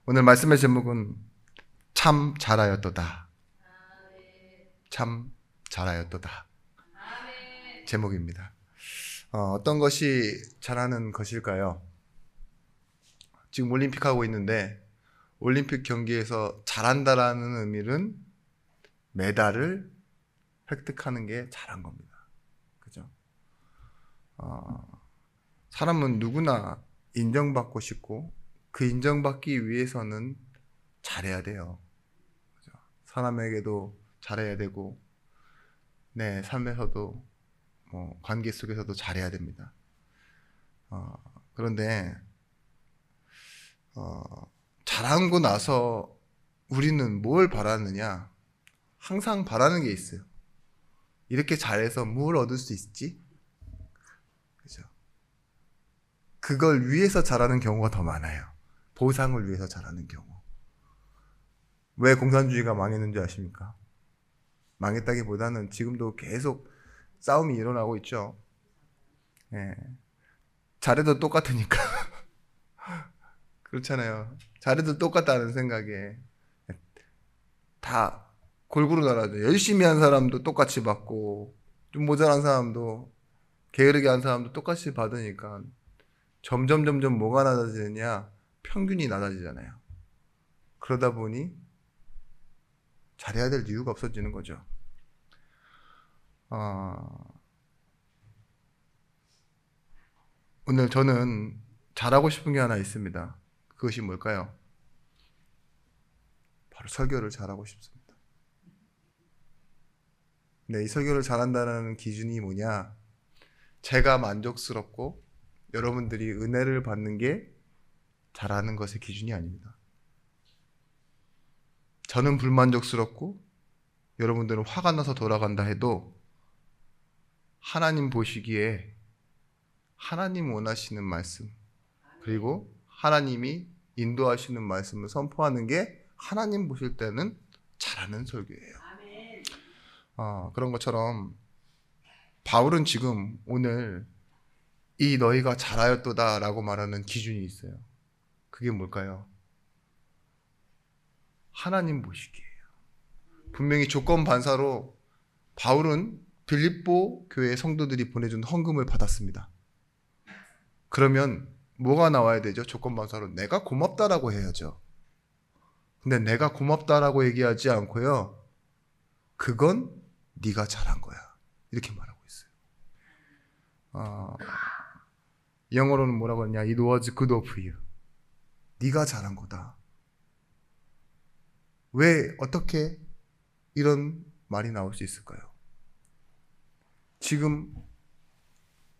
오늘 말씀의 제목은 참 잘하였도다. 참 잘하였도다. 제목입니다. 어떤 것이 잘하는 것일까요? 지금 올림픽 하고 있는데 올림픽 경기에서 잘한다라는 의미는 메달을 획득하는 게 잘한 겁니다. 그죠? 사람은 누구나 인정받고 싶고 그 인정받기 위해서는 잘해야 돼요. 그죠? 사람에게도 잘해야 되고 내 삶에서도 관계 속에서도 잘해야 됩니다. 그런데 잘하고 나서 우리는 뭘 바라느냐? 항상 바라는 게 있어요. 이렇게 잘해서 뭘 얻을 수 있지? 그죠? 그걸 위해서 잘하는 경우가 더 많아요. 보상을 위해서 잘하는 경우. 왜 공산주의가 망했는지 아십니까? 망했다기보다는 지금도 계속 싸움이 일어나고 있죠. 예. 잘해도 똑같으니까. 그렇잖아요. 잘해도 똑같다는 생각에 다 골고루 나라죠. 열심히 한 사람도 똑같이 받고 좀 모자란 사람도 게으르게 한 사람도 똑같이 받으니까 점점 뭐가 낮아지느냐? 평균이 낮아지잖아요. 그러다 보니 잘해야 될 이유가 없어지는 거죠. 오늘 저는 잘하고 싶은 게 하나 있습니다. 그것이 뭘까요? 바로 설교를 잘하고 싶습니다. 네, 이 설교를 잘한다는 기준이 뭐냐? 제가 만족스럽고 여러분들이 은혜를 받는 게 잘하는 것의 기준이 아닙니다. 저는 불만족스럽고 여러분들은 화가 나서 돌아간다 해도 하나님 보시기에 하나님 원하시는 말씀 그리고 하나님이 인도하시는 말씀을 선포하는 게 하나님 보실 때는 잘하는 설교예요. 그런 것처럼 바울은 지금 오늘 이 너희가 잘하였도다 라고 말하는 기준이 있어요. 그게 뭘까요? 하나님 보시기예요. 분명히 조건 반사로 바울은 빌립보 교회 성도들이 보내준 헌금을 받았습니다. 그러면 뭐가 나와야 되죠? 조건 반사로 내가 고맙다라고 해야죠. 근데 내가 고맙다라고 얘기하지 않고요. 그건 네가 잘한 거야. 이렇게 말하고 있어요. 영어로는 뭐라고 하냐? It was good of you. 네가 잘한 거다. 왜 어떻게 이런 말이 나올 수 있을까요? 지금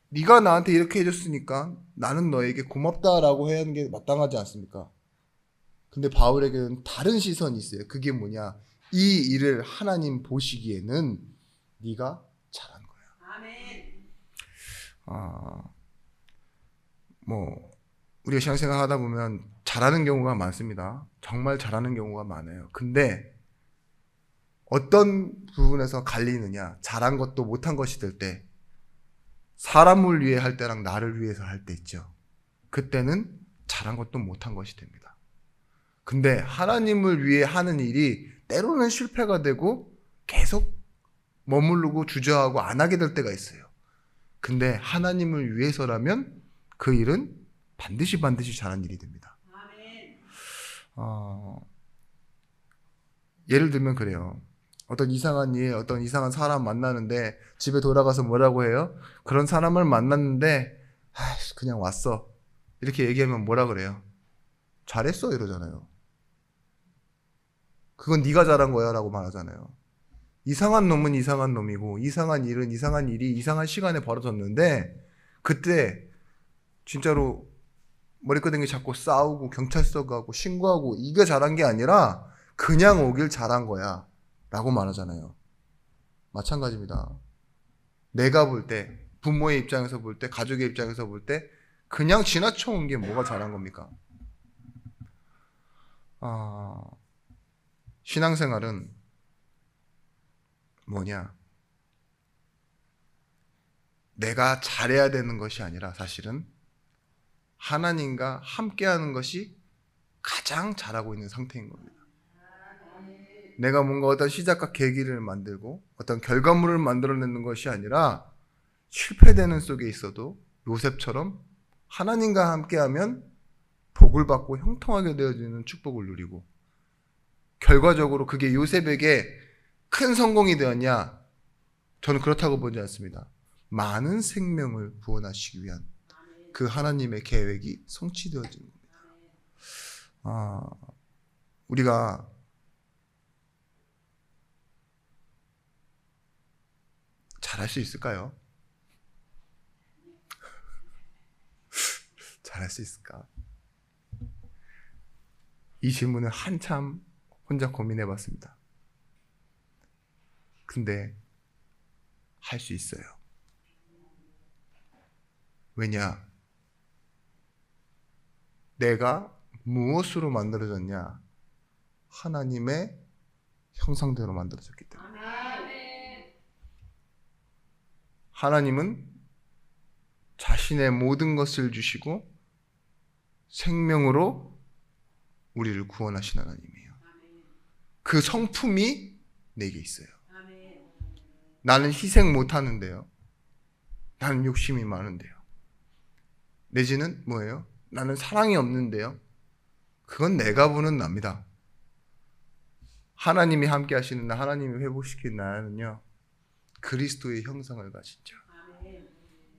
네가 나한테 이렇게 해줬으니까 나는 너에게 고맙다라고 해야 하는 게 마땅하지 않습니까? 근데 바울에게는 다른 시선이 있어요. 그게 뭐냐? 이 일을 하나님 보시기에는 네가 잘한 거야. 아멘. 우리가 신앙생활 하다 보면 잘하는 경우가 많습니다. 정말 잘하는 경우가 많아요. 근데 어떤 부분에서 갈리느냐? 잘한 것도 못한 것이 될 때, 사람을 위해 할 때랑 나를 위해서 할 때 있죠. 그때는 잘한 것도 못한 것이 됩니다. 근데 하나님을 위해 하는 일이 때로는 실패가 되고 계속 머무르고 주저하고 안 하게 될 때가 있어요. 근데 하나님을 위해서라면 그 일은 반드시 잘한 일이 됩니다. 예를 들면 그래요. 어떤 이상한 일, 어떤 이상한 사람 만나는데 집에 돌아가서 뭐라고 해요? 그런 사람을 만났는데 그냥 왔어. 이렇게 얘기하면 뭐라 그래요? 잘했어 이러잖아요. 그건 네가 잘한 거야 라고 말하잖아요. 이상한 놈은 이상한 놈이고 이상한 일은 이상한 일이 이상한 시간에 벌어졌는데 그때 진짜로 머리끄댕이 잡고 싸우고 경찰서 가고 신고하고 이게 잘한 게 아니라 그냥 오길 잘한 거야 라고 말하잖아요. 마찬가지입니다. 내가 볼 때, 부모의 입장에서 볼 때, 가족의 입장에서 볼 때 그냥 지나쳐 온 게 뭐가 잘한 겁니까? 신앙생활은 뭐냐? 내가 잘해야 되는 것이 아니라 사실은 하나님과 함께하는 것이 가장 잘하고 있는 상태인 겁니다. 내가 뭔가 어떤 시작과 계기를 만들고 어떤 결과물을 만들어내는 것이 아니라 실패되는 속에 있어도 요셉처럼 하나님과 함께하면 복을 받고 형통하게 되어지는 축복을 누리고, 결과적으로 그게 요셉에게 큰 성공이 되었냐? 저는 그렇다고 보지 않습니다. 많은 생명을 구원하시기 위한 그 하나님의 계획이 성취되어지는 겁니다. 우리가 잘할 수 있을까요? 잘할 수 있을까? 이 질문을 한참 혼자 고민해 봤습니다. 근데 할 수 있어요. 왜냐? 내가 무엇으로 만들어졌냐? 하나님의 형상대로 만들어졌기 때문에. 하나님은 자신의 모든 것을 주시고 생명으로 우리를 구원하신 하나님이에요. 그 성품이 내게 있어요. 나는 희생 못하는데요. 나는 욕심이 많은데요. 내지는 뭐예요? 나는 사랑이 없는데요. 그건 내가 보는 납니다. 하나님이 함께 하시는 나, 하나님이 회복시킨 나는요, 그리스도의 형상을 가진 자.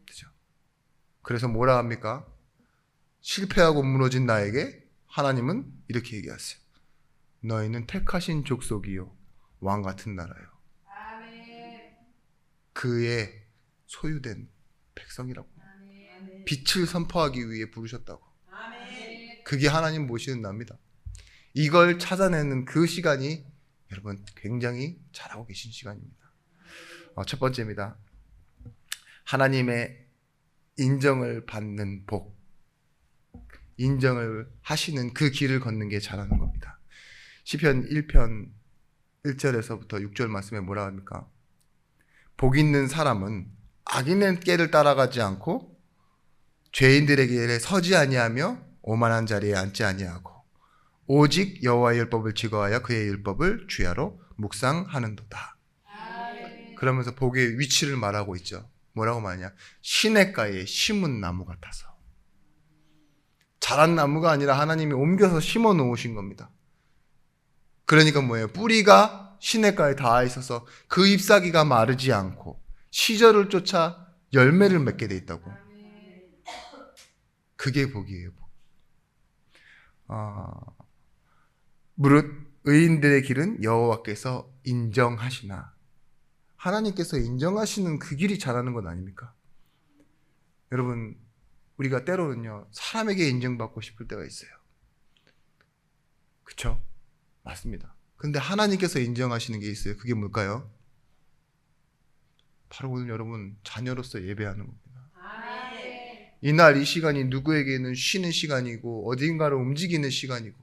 그죠? 그래서 뭐라 합니까? 실패하고 무너진 나에게 하나님은 이렇게 얘기하세요. 너희는 택하신 족속이요, 왕 같은 나라요. 그의 소유된 백성이라고. 빛을 선포하기 위해 부르셨다고. 그게 하나님 모시는 납니다. 이걸 찾아내는 그 시간이 여러분 굉장히 잘하고 계신 시간입니다. 첫 번째입니다. 하나님의 인정을 받는 복, 인정을 하시는 그 길을 걷는 게 잘하는 겁니다. 시편 1편 1절에서부터 6절 말씀에 뭐라 합니까? 복 있는 사람은 악인의 꾀를 따라가지 않고 죄인들의 길에 서지 아니하며 오만한 자리에 앉지 아니하고 오직 여호와의 율법을 지거하여 그의 율법을 주야로 묵상하는도다. 그러면서 복의 위치를 말하고 있죠. 뭐라고 말하냐? 시냇가에 심은 나무 같아서. 자란 나무가 아니라 하나님이 옮겨서 심어 놓으신 겁니다. 그러니까 뭐예요? 뿌리가 시냇가에 닿아 있어서 그 잎사귀가 마르지 않고 시절을 쫓아 열매를 맺게 돼 있다고. 그게 복이에요. 복. 무릇 의인들의 길은 여호와께서 인정하시나. 하나님께서 인정하시는 그 길이 잘하는 건 아닙니까? 여러분, 우리가 때로는요, 사람에게 인정받고 싶을 때가 있어요. 그쵸? 맞습니다. 근데 하나님께서 인정하시는 게 있어요. 그게 뭘까요? 바로 오늘 여러분 자녀로서 예배하는 겁니다. 이날 이 시간이 누구에게는 쉬는 시간이고 어딘가를 움직이는 시간이고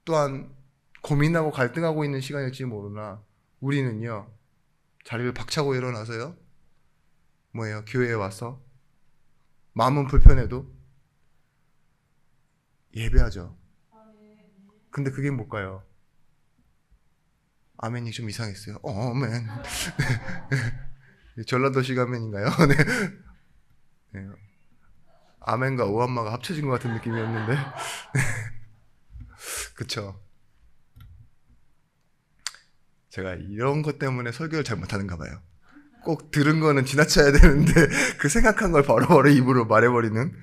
또한 고민하고 갈등하고 있는 시간일지 모르나 우리는요, 자리를 박차고 일어나서요, 뭐예요? 교회에 와서 마음은 불편해도 예배하죠. 근데 그게 뭘까요? 아멘이 좀 이상했어요. 아멘. 전라도식 아멘인가요? 네. 네. 아멘과 오한마가 합쳐진 것 같은 느낌이었는데. 그쵸? 제가 이런 것 때문에 설교를 잘 못하는가 봐요. 꼭 들은 거는 지나쳐야 되는데 그 생각한 걸 바로바로 입으로 말해버리는.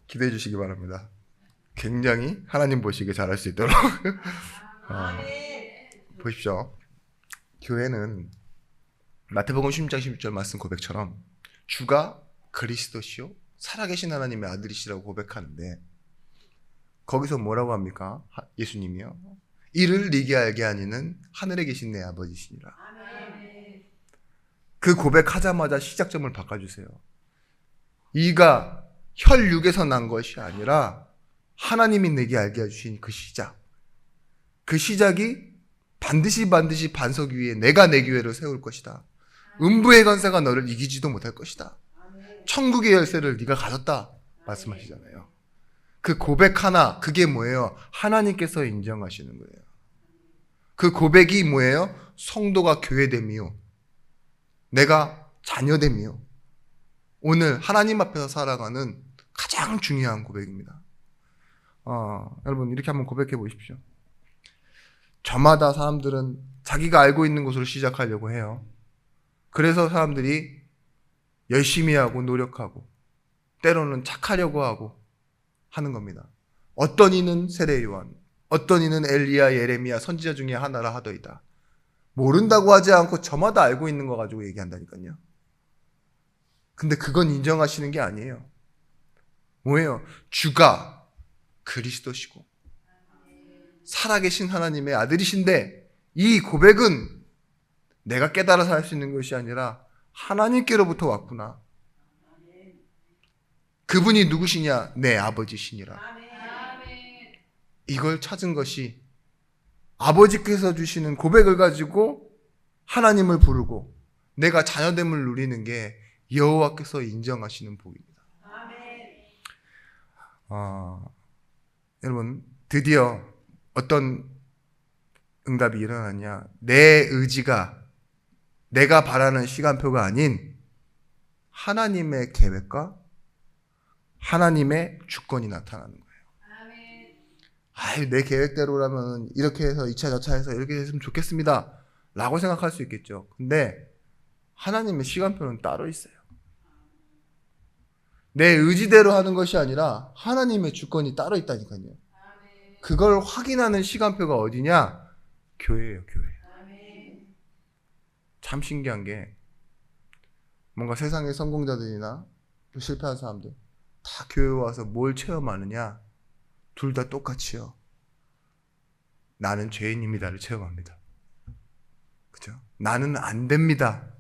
기대해 주시기 바랍니다. 굉장히 하나님 보시기에 잘할 수 있도록. 보십시오. 교회는 마태복음 16장 16절 말씀 고백처럼 주가 그리스도시요 살아계신 하나님의 아들이시라고 고백하는데 거기서 뭐라고 합니까? 예수님이요. 이를 네게 알게 하니는 하늘에 계신 내 아버지시니라. 그 고백하자마자 시작점을 바꿔주세요. 이가 혈육에서 난 것이 아니라 하나님이 내게 알게 해주신 그 시작. 그 시작이 반드시 반석 위에 내가 내 교회를 세울 것이다. 음부의 권세가 너를 이기지도 못할 것이다. 천국의 열쇠를 네가 가졌다. 말씀하시잖아요. 그 고백 하나, 그게 뭐예요? 하나님께서 인정하시는 거예요. 그 고백이 뭐예요? 성도가 교회됨이요, 내가 자녀됨이요, 오늘 하나님 앞에서 살아가는 가장 중요한 고백입니다. 여러분 이렇게 한번 고백해 보십시오. 저마다 사람들은 자기가 알고 있는 것으로 시작하려고 해요. 그래서 사람들이 열심히 하고 노력하고 때로는 착하려고 하고 하는 겁니다. 어떤 이는 세례 요한, 어떤 이는 엘리야, 예레미야 선지자 중에 하나라 하더이다. 모른다고 하지 않고 저마다 알고 있는 거 가지고 얘기한다니까요. 근데 그건 인정하시는 게 아니에요. 뭐예요? 주가 그리스도시고 살아계신 하나님의 아들이신데, 이 고백은 내가 깨달아서 할 수 있는 것이 아니라 하나님께로부터 왔구나. 그분이 누구시냐? 내 아버지시니라. 이걸 찾은 것이, 아버지께서 주시는 고백을 가지고 하나님을 부르고 내가 자녀됨을 누리는 게 여호와께서 인정하시는 복입니다. 여러분 드디어 어떤 응답이 일어났냐? 내 의지가, 내가 바라는 시간표가 아닌 하나님의 계획과 하나님의 주권이 나타나는 거예요. 내 계획대로라면 이렇게 해서 2차 저차 해서 이렇게 했으면 좋겠습니다 라고 생각할 수 있겠죠. 근데 하나님의 시간표는 따로 있어요. 내 의지대로 하는 것이 아니라 하나님의 주권이 따로 있다니까요. 그걸 확인하는 시간표가 어디냐? 교회예요, 교회. 참 신기한 게, 뭔가 세상의 성공자들이나 실패한 사람들 다 교회 와서 뭘 체험하느냐? 둘 다 똑같이요. 나는 죄인입니다를 체험합니다. 그죠? 나는 안 됩니다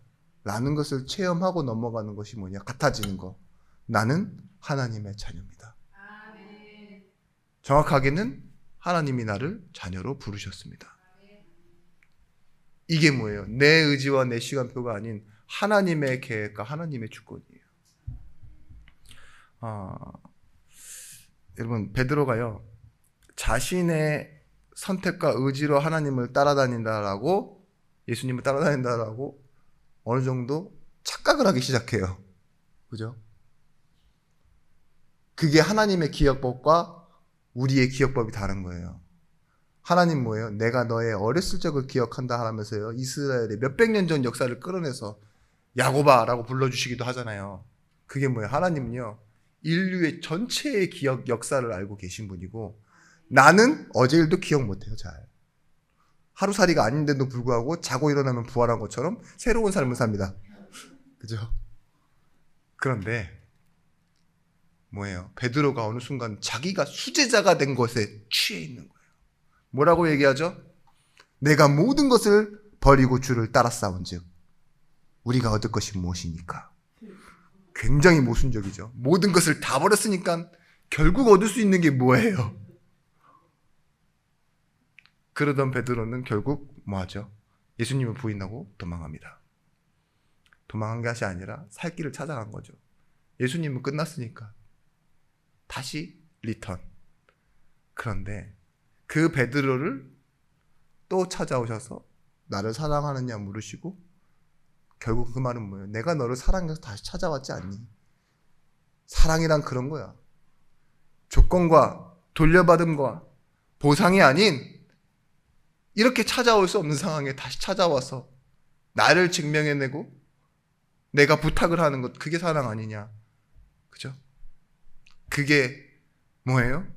라는 것을 체험하고 넘어가는 것이 뭐냐? 같아지는 거. 나는 하나님의 자녀입니다. 정확하게는 하나님이 나를 자녀로 부르셨습니다. 이게 뭐예요? 내 의지와 내 시간표가 아닌 하나님의 계획과 하나님의 주권이에요. 여러분 베드로가요, 자신의 선택과 의지로 하나님을 따라다닌다라고, 예수님을 따라다닌다라고 어느 정도 착각을 하기 시작해요. 그죠? 그게 하나님의 기억법과 우리의 기억법이 다른 거예요. 하나님 뭐예요? 내가 너의 어렸을 적을 기억한다 하면서요, 이스라엘의 몇백 년 전 역사를 끌어내서 야고바라고 불러주시기도 하잖아요. 그게 뭐예요? 하나님은요, 인류의 전체의 기억 역사를 알고 계신 분이고, 나는 어제 일도 기억 못해요. 잘 하루살이가 아닌데도 불구하고 자고 일어나면 부활한 것처럼 새로운 삶을 삽니다. 그죠? 그런데 뭐예요? 베드로가 어느 순간 자기가 수제자가 된 것에 취해 있는 거예요. 뭐라고 얘기하죠? 내가 모든 것을 버리고 주를 따라 싸운즉 우리가 얻을 것이 무엇입니까? 굉장히 모순적이죠. 모든 것을 다 버렸으니까 결국 얻을 수 있는 게 뭐예요? 그러던 베드로는 결국 뭐하죠? 예수님을 부인하고 도망합니다. 도망한 것이 아니라 살 길을 찾아간 거죠. 예수님은 끝났으니까 다시 리턴. 그런데 그 베드로를 또 찾아오셔서 나를 사랑하느냐 물으시고, 결국 그 말은 뭐예요? 내가 너를 사랑해서 다시 찾아왔지 않니? 사랑이란 그런 거야. 조건과 돌려받음과 보상이 아닌 이렇게 찾아올 수 없는 상황에 다시 찾아와서 나를 증명해내고 내가 부탁을 하는 것, 그게 사랑 아니냐? 그죠? 그게 뭐예요?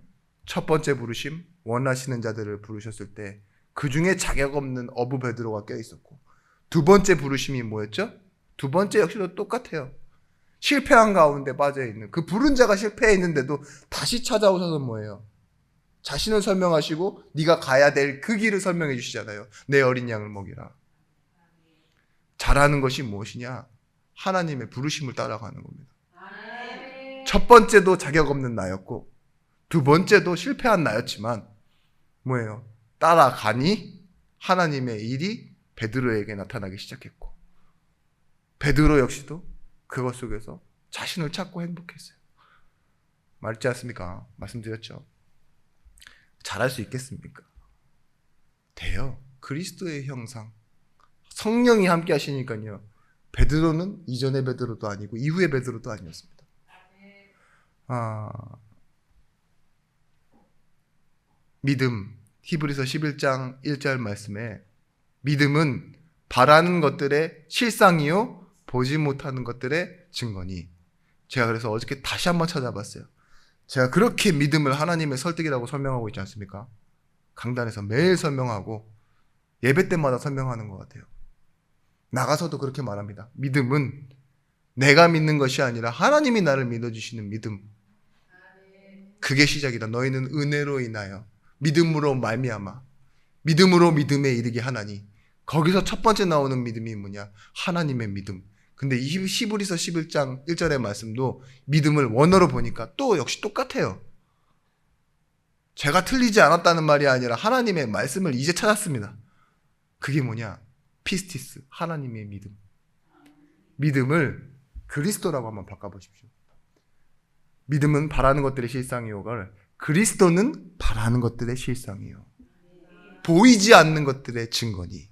첫 번째 부르심, 원하시는 자들을 부르셨을 때 그 중에 자격 없는 어부 베드로가 껴있었고, 두 번째 부르심이 뭐였죠? 두 번째 역시도 똑같아요. 실패한 가운데 빠져있는 그 부른 자가 실패했는데도 다시 찾아오셔서 뭐예요? 자신을 설명하시고 네가 가야 될 그 길을 설명해 주시잖아요. 내 어린 양을 먹이라. 잘하는 것이 무엇이냐? 하나님의 부르심을 따라가는 겁니다. 첫 번째도 자격 없는 나였고 두 번째도 실패한 나였지만 뭐예요? 따라가니 하나님의 일이 베드로에게 나타나기 시작했고, 베드로 역시도 그것 속에서 자신을 찾고 행복했어요. 말했지 않습니까? 말씀드렸죠. 잘할 수 있겠습니까? 돼요. 그리스도의 형상. 성령이 함께 하시니까요. 베드로는 이전의 베드로도 아니고 이후의 베드로도 아니었습니다. 믿음. 히브리서 11장 1절 말씀에 믿음은 바라는 것들의 실상이요 보지 못하는 것들의 증거니. 제가 그래서 어저께 다시 한번 찾아봤어요. 제가 그렇게 믿음을 하나님의 설득이라고 설명하고 있지 않습니까? 강단에서 매일 설명하고 예배 때마다 설명하는 것 같아요. 나가서도 그렇게 말합니다. 믿음은 내가 믿는 것이 아니라 하나님이 나를 믿어주시는 믿음. 그게 시작이다. 너희는 은혜로 인하여 믿음으로 말미암아 믿음으로 믿음에 이르게 하나니. 거기서 첫 번째 나오는 믿음이 뭐냐? 하나님의 믿음. 근데 이 히브리서 11장 1절의 말씀도 믿음을 원어로 보니까 또 역시 똑같아요. 제가 틀리지 않았다는 말이 아니라 하나님의 말씀을 이제 찾았습니다. 그게 뭐냐? 피스티스, 하나님의 믿음. 믿음을 그리스도라고 한번 바꿔보십시오. 믿음은 바라는 것들의 실상이요걸 그리스도는 바라는 것들의 실상이요. 보이지 않는 것들의 증거니.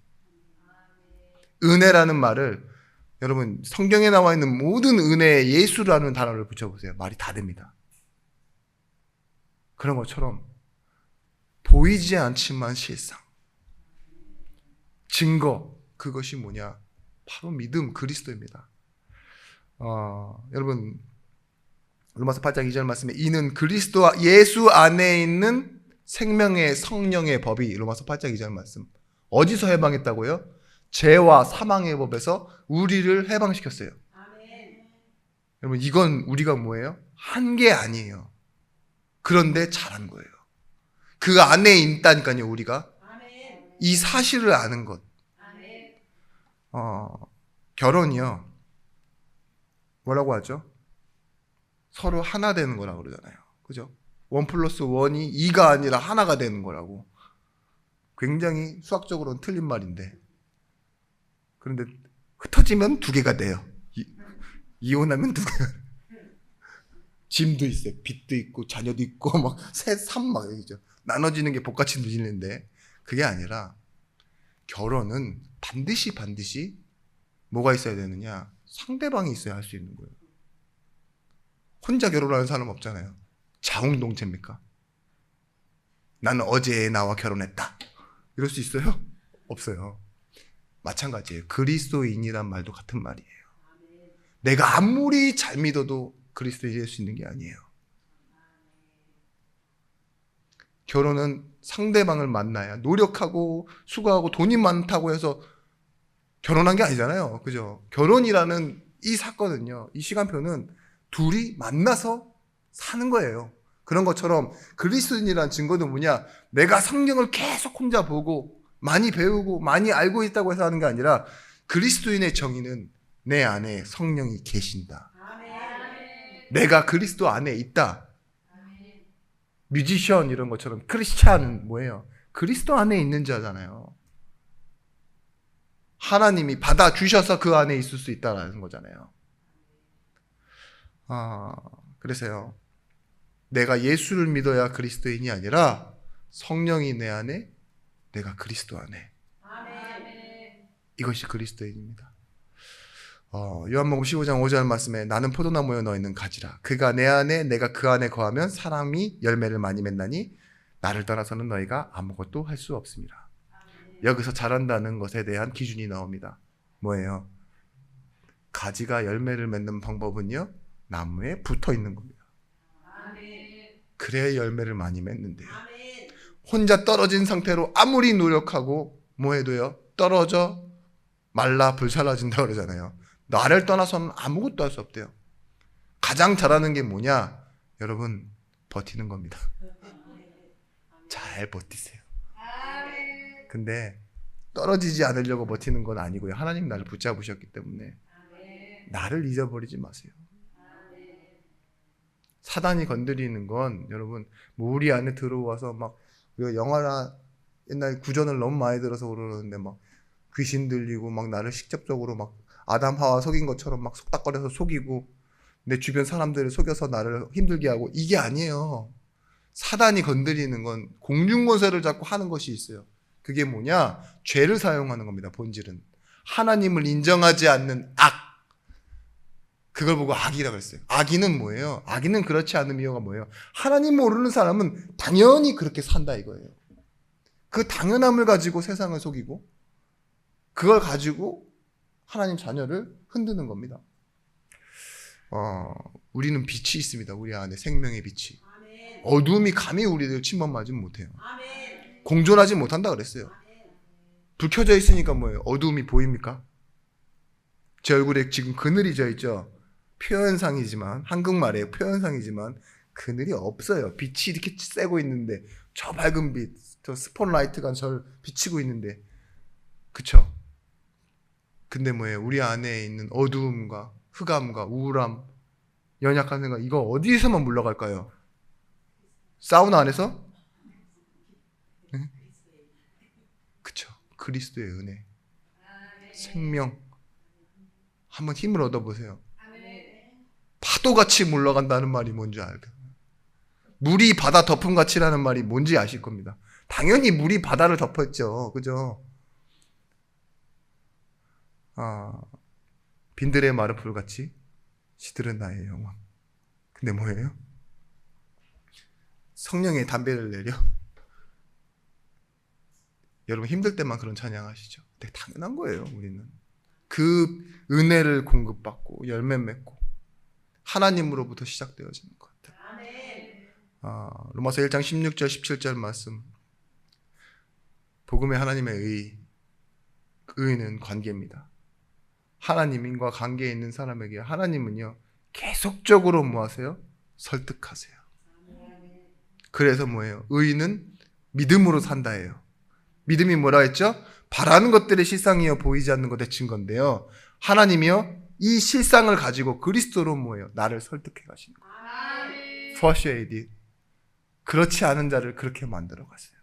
은혜라는 말을 여러분 성경에 나와 있는 모든 은혜에 예수라는 단어를 붙여보세요. 말이 다 됩니다. 그런 것처럼 보이지 않지만 실상. 증거. 그것이 뭐냐? 바로 믿음, 그리스도입니다. 여러분 로마서 8장 2절 말씀에 이는 그리스도 예수 안에 있는 생명의 성령의 법이 로마서 8장 2절 말씀. 어디서 해방했다고요? 죄와 사망의 법에서 우리를 해방시켰어요. 아멘. 여러분 이건 우리가 뭐예요? 한 게 아니에요. 그런데 잘한 거예요. 그 안에 있다니까요. 우리가. 아멘. 이 사실을 아는 것. 아멘. 결혼이요. 뭐라고 하죠? 서로 하나 되는 거라고 그러잖아요. 그죠? 1+1이 2가 아니라 하나가 되는 거라고. 굉장히 수학적으로는 틀린 말인데. 그런데 흩어지면 2개가 돼요. 이혼하면 2개가. 짐도 있어요. 빚도 있고 자녀도 있고 막 셋, 3 막 이죠. 나눠지는 게 복같이 누리는데 그게 아니라 결혼은 반드시 뭐가 있어야 되느냐? 상대방이 있어야 할 수 있는 거예요. 혼자 결혼하는 사람 없잖아요. 자웅동체입니까? 나는 어제 나와 결혼했다. 이럴 수 있어요? 없어요. 마찬가지예요. 그리스도인이란 말도 같은 말이에요. 내가 아무리 잘 믿어도 그리스도인이 될 수 있는 게 아니에요. 결혼은 상대방을 만나야 노력하고 수고하고 돈이 많다고 해서 결혼한 게 아니잖아요. 그죠? 결혼이라는 이 사건은요, 이 시간표는 둘이 만나서 사는 거예요. 그런 것처럼 그리스도인이라는 증거는 뭐냐? 내가 성경을 계속 혼자 보고 많이 배우고 많이 알고 있다고 해서 하는 게 아니라 그리스도인의 정의는 내 안에 성령이 계신다. 아멘. 내가 그리스도 안에 있다. 아멘. 뮤지션 이런 것처럼 크리스찬은 뭐예요? 그리스도 안에 있는 자잖아요. 하나님이 받아주셔서 그 안에 있을 수 있다는 거잖아요. 그래서요. 내가 예수를 믿어야 그리스도인이 아니라 성령이 내 안에, 내가 그리스도 안에. 아멘. 이것이 그리스도인입니다. 요한복음 15장 5절 말씀에 나는 포도나무여 너희는 가지라. 그가 내 안에 내가 그 안에 거하면 사람이 열매를 많이 맺나니 나를 떠나서는 너희가 아무것도 할 수 없습니다. 아멘. 여기서 자란다는 것에 대한 기준이 나옵니다. 뭐예요? 가지가 열매를 맺는 방법은요, 나무에 붙어 있는 겁니다. 아멘. 그래야 열매를 많이 맺는데요. 아멘. 혼자 떨어진 상태로 아무리 노력하고 뭐 해도요, 떨어져 말라 불살라진다 그러잖아요. 나를 떠나서는 아무것도 할 수 없대요. 가장 잘하는 게 뭐냐? 여러분, 버티는 겁니다. 잘 버티세요. 근데 떨어지지 않으려고 버티는 건 아니고요. 하나님 나를 붙잡으셨기 때문에 나를 잊어버리지 마세요. 사단이 건드리는 건 여러분, 뭐 우리 안에 들어와서 막 우리가 영화나 옛날 구전을 너무 많이 들어서 그러는데 막 귀신 들리고 막 나를 직접적으로 막 아담 하와 속인 것처럼 막 속닥거려서 속이고 내 주변 사람들을 속여서 나를 힘들게 하고, 이게 아니에요. 사단이 건드리는 건 공중권세를 잡고 하는 것이 있어요. 그게 뭐냐? 죄를 사용하는 겁니다. 본질은 하나님을 인정하지 않는 악, 그걸 보고 악이라고 했어요. 악인은 뭐예요? 악인은 그렇지 않은 이유가 뭐예요? 하나님 모르는 사람은 당연히 그렇게 산다 이거예요. 그 당연함을 가지고 세상을 속이고 그걸 가지고 하나님 자녀를 흔드는 겁니다. 우리는 빛이 있습니다. 우리 안에 생명의 빛이. 어둠이 감히 우리를 침범하지 못해요. 공존하지 못한다 그랬어요. 불 켜져 있으니까 뭐예요? 어둠이 보입니까? 제 얼굴에 지금 그늘이 져 있죠? 표현상이지만, 한국말이에요. 표현상이지만 그늘이 없어요. 빛이 이렇게 쐬고 있는데, 저 밝은 빛, 저 스포트라이트가 저를 비치고 있는데, 그쵸? 근데 뭐예요? 우리 안에 있는 어두움과 흑암과 우울함, 연약한 생각, 이거 어디에서만 물러갈까요? 사우나 안에서? 네? 그쵸? 그리스도의 은혜, 생명, 한번 힘을 얻어보세요. 파도같이 물러간다는 말이 뭔지 알까? 물이 바다 덮음같이라는 말이 뭔지 아실 겁니다. 당연히 물이 바다를 덮었죠. 그죠? 빈들의 마른 풀같이 시들은 나의 영혼. 근데 뭐예요? 성령의 담배를 내려. 여러분 힘들 때만 그런 찬양하시죠? 되게 당연한 거예요. 우리는 그 은혜를 공급받고 열매 맺고 하나님으로부터 시작되어지는 것 같아요. 로마서 1장 16절 17절 말씀. 복음의 하나님의 의는 관계입니다. 하나님과 관계에 있는 사람에게 하나님은요 계속적으로 뭐 하세요? 설득하세요. 그래서 뭐예요? 의는 믿음으로 산다예요. 믿음이 뭐라 했죠? 바라는 것들의 실상이요 보이지 않는 것의 증거인데요. 하나님이요 이 실상을 가지고 그리스도로 뭐예요? 나를 설득해 가시는 거예요. persuade. 그렇지 않은 자를 그렇게 만들어 가세요.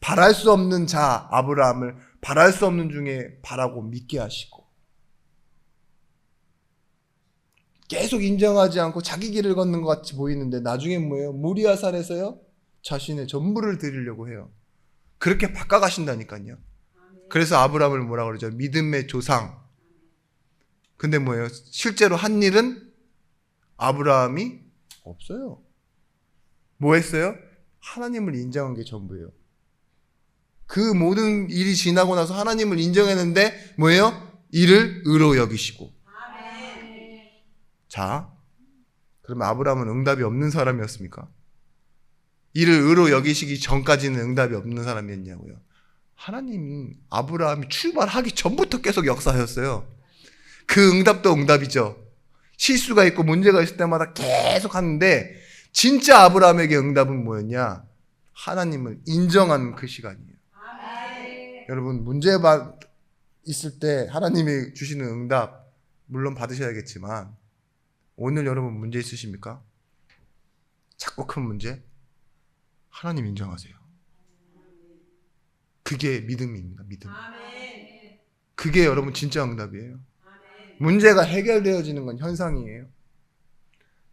바랄 수 없는 자 아브라함을 바랄 수 없는 중에 바라고 믿게 하시고, 계속 인정하지 않고 자기 길을 걷는 것 같이 보이는데 나중에 뭐예요? 모리아산에서요 자신의 전부를 드리려고 해요. 그렇게 바꿔가신다니까요. 그래서 아브라함을 뭐라 그러죠? 믿음의 조상. 근데 뭐예요? 실제로 한 일은 아브라함이 없어요. 뭐 했어요? 하나님을 인정한 게 전부예요. 그 모든 일이 지나고 나서 하나님을 인정했는데 뭐예요? 이를 의로 여기시고. 자, 그러면 아브라함은 응답이 없는 사람이었습니까? 이를 의로 여기시기 전까지는 응답이 없는 사람이었냐고요. 하나님이 아브라함이 출발하기 전부터 계속 역사하셨어요. 그 응답도 응답이죠. 실수가 있고 문제가 있을 때마다 계속 하는데 진짜 아브라함에게 응답은 뭐였냐? 하나님을 인정하는 그 시간이에요. 여러분 문제가 있을 때 하나님이 주시는 응답 물론 받으셔야겠지만 오늘 여러분 문제 있으십니까? 작고 큰 문제? 하나님 인정하세요. 그게 믿음입니다. 믿음. 그게 여러분 진짜 응답이에요. 문제가 해결되어지는 건 현상이에요.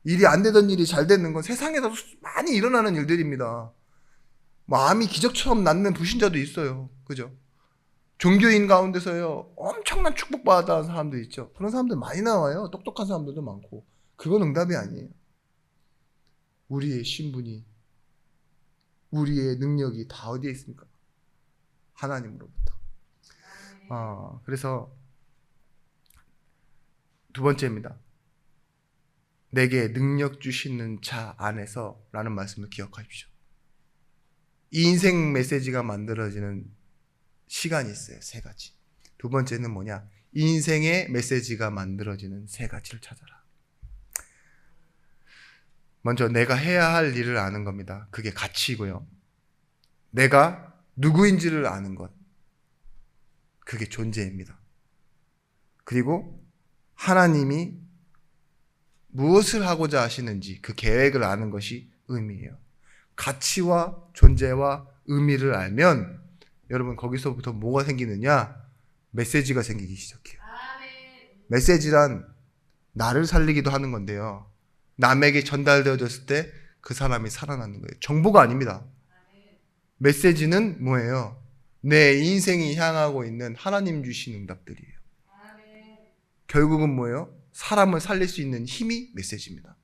일이 안 되던 일이 잘 되는 건 세상에서 많이 일어나는 일들입니다. 마음이 기적처럼 낫는 불신자도 있어요. 그죠? 종교인 가운데서요 엄청난 축복받았다는 사람들 있죠. 그런 사람들 많이 나와요. 똑똑한 사람들도 많고. 그건 응답이 아니에요. 우리의 신분이, 우리의 능력이 다 어디에 있습니까? 하나님으로부터. 그래서 두 번째입니다. 내게 능력 주시는 자 안에서 라는 말씀을 기억하십시오. 이 인생 메시지가 만들어지는 시간이 있어요. 세 가지. 두 번째는 뭐냐? 인생의 메시지가 만들어지는 세 가지를 찾아라. 먼저 내가 해야 할 일을 아는 겁니다. 그게 가치이고요. 내가 누구인지를 아는 것. 그게 존재입니다. 그리고 하나님이 무엇을 하고자 하시는지 그 계획을 아는 것이 의미예요. 가치와 존재와 의미를 알면 여러분 거기서부터 뭐가 생기느냐? 메시지가 생기기 시작해요. 메시지란 나를 살리기도 하는 건데요. 남에게 전달되어졌을 때 그 사람이 살아나는 거예요. 정보가 아닙니다. 메시지는 뭐예요? 내 인생이 향하고 있는 하나님 주신 응답들이에요. 결국은 뭐예요? 사람을 살릴 수 있는 힘이 메시지입니다.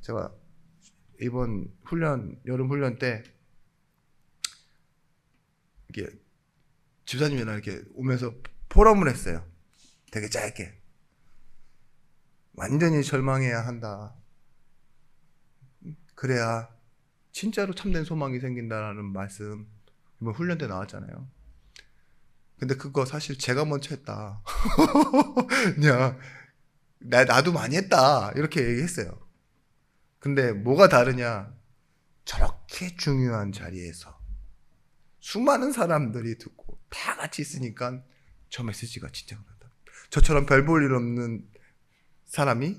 제가 이번 여름 훈련 때 이렇게 집사님이랑 이렇게 오면서 포럼을 했어요. 되게 짧게. 완전히 절망해야 한다. 그래야 진짜로 참된 소망이 생긴다라는 말씀 이번 훈련 때 나왔잖아요. 근데 그거 사실 제가 먼저 했다. 그냥 나도 많이 했다. 이렇게 얘기했어요. 근데 뭐가 다르냐? 저렇게 중요한 자리에서 수많은 사람들이 듣고 다 같이 있으니까 저 메시지가 진짜 그렇다. 저처럼 별 볼 일 없는 사람이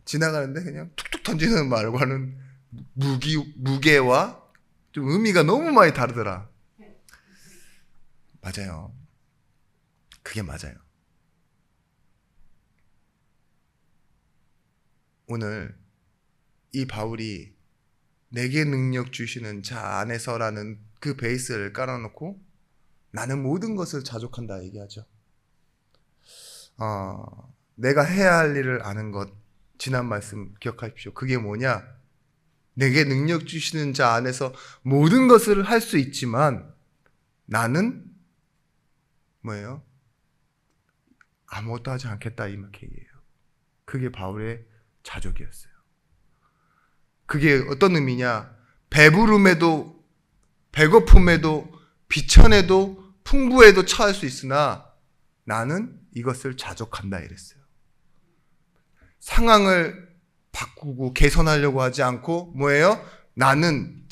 지나가는데 그냥 툭툭 던지는 말과는 무게와 좀 의미가 너무 많이 다르더라. 맞아요. 그게 맞아요. 오늘 이 바울이 내게 능력 주시는 자 안에서라는 그 베이스를 깔아놓고 나는 모든 것을 자족한다 얘기하죠. 내가 해야 할 일을 아는 것, 지난 말씀 기억하십시오. 그게 뭐냐? 내게 능력 주시는 자 안에서 모든 것을 할 수 있지만 나는 뭐예요? 아무것도 하지 않겠다 이 얘기예요. 그게 바울의 자족이었어요. 그게 어떤 의미냐? 배부름에도 배고픔에도 비천에도 풍부에도 처할 수 있으나 나는 이것을 자족한다 이랬어요. 상황을 바꾸고 개선하려고 하지 않고 뭐예요? 나는